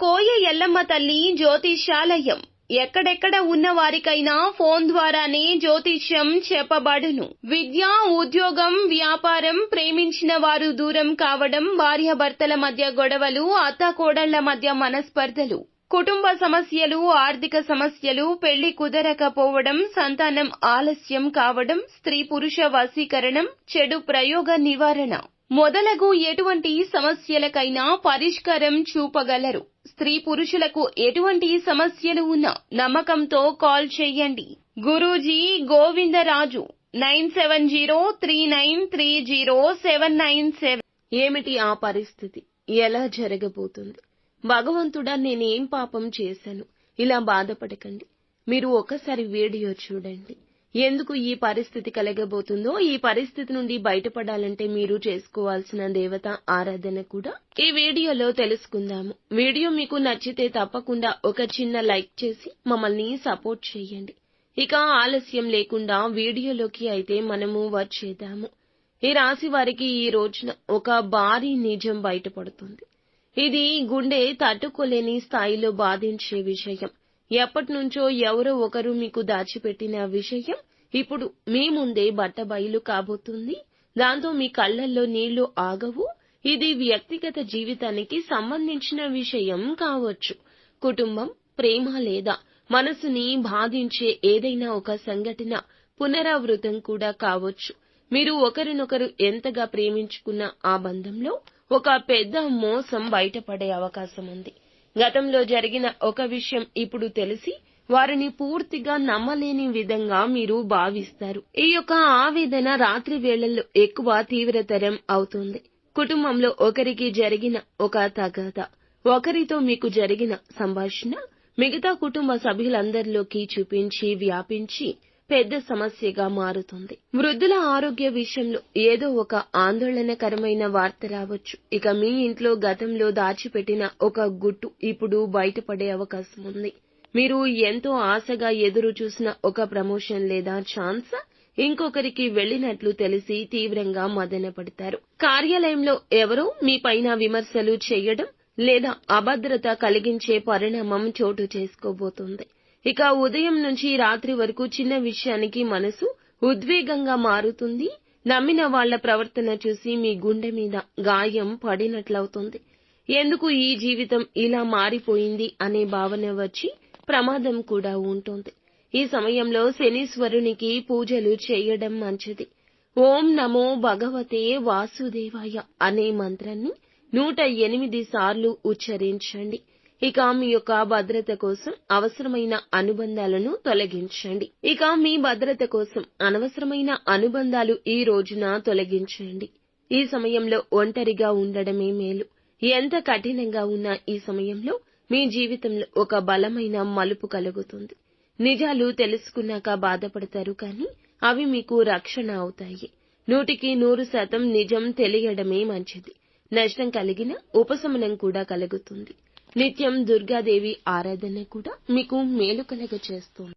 కోయ ఎల్లమ్మ తల్లి జ్యోతిష్యాలయం ఎక్కడెక్కడ ఉన్న వారికైనా ఫోన్ ద్వారానే జ్యోతిష్యం చెప్పబడును. విద్య, ఉద్యోగం, వ్యాపారం, ప్రేమించిన వారు దూరం కావడం, భార్యాభర్తల మధ్య గొడవలు, అత్తాకోడళ్ల మధ్య మనస్పర్ధలు, కుటుంబ సమస్యలు, ఆర్థిక సమస్యలు, పెళ్లి కుదరకపోవడం, సంతానం ఆలస్యం కావడం, స్త్రీ పురుష వశీకరణం, చెడు ప్రయోగ నివారణ మొదలగు ఎటువంటి సమస్యలకైనా పరిష్కారం చూపగలరు. స్త్రీ పురుషులకు ఎటువంటి సమస్యలు ఉన్నా నమ్మకంతో కాల్ చేయండి. గురూజీ గోవిందరాజు 9703930797. ఏమిటి ఆ పరిస్థితి? ఎలా జరగబోతుంది? భగవంతుడా, నేనేం పాపం చేశాను? ఇలా బాధపడకండి. మీరు ఒకసారి వీడియో చూడండి. ఎందుకు ఈ పరిస్థితి కలగబోతుందో, ఈ పరిస్థితి నుండి బయటపడాలంటే మీరు చేసుకోవాల్సిన దేవత ఆరాధన కూడా ఈ వీడియోలో తెలుసుకుందాము. వీడియో మీకు నచ్చితే తప్పకుండా ఒక చిన్న లైక్ చేసి మమ్మల్ని సపోర్ట్ చేయండి. ఇక ఆలస్యం లేకుండా వీడియోలోకి అయితే మనము వచ్చేద్దాము. ఈ రాశి వారికి ఈ రోజున ఒక భారీ నిజం బయటపడుతుంది. ఇది గుండె తట్టుకోలేని స్థాయిలో బాధించే విషయం. ఎప్పటినుంచో ఎవరో ఒకరు మీకు దాచిపెట్టిన విషయం ఇప్పుడు మీ ముందే బట్టబయలు కాబోతుంది. దాంతో మీ కళ్లల్లో నీళ్లు ఆగవు. ఇది వ్యక్తిగత జీవితానికి సంబంధించిన విషయం కావచ్చు. కుటుంబం, ప్రేమ లేదా మనసుని బాధించే ఏదైనా ఒక సంఘటన పునరావృతం కూడా కావచ్చు. మీరు ఒకరినొకరు ఎంతగా ప్రేమించుకున్న ఆ బంధంలో ఒక పెద్ద మోసం బయటపడే అవకాశం ఉంది. గతంలో జరిగిన ఒక విషయం ఇప్పుడు తెలిసి వారిని పూర్తిగా నమ్మలేని విధంగా మీరు భావిస్తారు. ఈ యొక్క ఆవేదన రాత్రి వేళల్లో ఎక్కువ తీవ్రతరం అవుతుంది. కుటుంబంలో ఒకరికి జరిగిన ఒక తగాదా, ఒకరితో మీకు జరిగిన సంభాషణ మిగతా కుటుంబ సభ్యులందరిలోకి చూపించి వ్యాపించి పెద్ద సమస్యగా మారుతుంది. వృద్ధుల ఆరోగ్య విషయంలో ఏదో ఒక ఆందోళనకరమైన వార్త రావచ్చు. ఇక మీ ఇంట్లో గతంలో దాచిపెట్టిన ఒక గుట్టు ఇప్పుడు బయటపడే అవకాశం ఉంది. మీరు ఎంతో ఆశగా ఎదురు చూసిన ఒక ప్రమోషన్ లేదా ఛాన్స్ ఇంకొకరికి వెళ్లినట్లు తెలిసి తీవ్రంగా మదనపడతారు. కార్యాలయంలో ఎవరో మీ పైన విమర్శలు చేయడం లేదా అభద్రత కలిగించే పరిణామం చోటు చేసుకోబోతోంది. ఇక ఉదయం నుంచి రాత్రి వరకు చిన్న విషయానికి మనసు ఉద్వేగంగా మారుతుంది. నమ్మిన వాళ్ల ప్రవర్తన చూసి మీ గుండె మీద గాయం పడినట్లవుతుంది. ఎందుకు ఈ జీవితం ఇలా మారిపోయింది అనే భావన వచ్చి ప్రమాదం కూడా ఉంటుంది. ఈ సమయంలో శనీశ్వరునికి పూజలు చేయడం మంచిది. ఓం నమో భగవతే వాసుదేవాయ అనే మంత్రాన్ని 108 సార్లు ఉచ్చరించండి. ఇక మీ యొక్క భద్రత కోసం అవసరమైన అనుబంధాలను తొలగించండి. ఇక మీ భద్రత కోసం అనవసరమైన అనుబంధాలు ఈ రోజున తొలగించండి. ఈ సమయంలో ఒంటరిగా ఉండడమే మేలు. ఎంత కఠినంగా ఉన్నా ఈ సమయంలో మీ జీవితంలో ఒక బలమైన మలుపు కలుగుతుంది. నిజాలు తెలుసుకున్నాక బాధపడతారు, కానీ అవి మీకు రక్షణ అవుతాయి. 100% నిజం తెలియడమే మంచిది. నష్టం కలిగిన ఉపశమనం కూడా కలుగుతుంది. నిత్యం దుర్గాదేవి ఆరాధన కూడా మీకు మేలు కలగచేస్తుంది.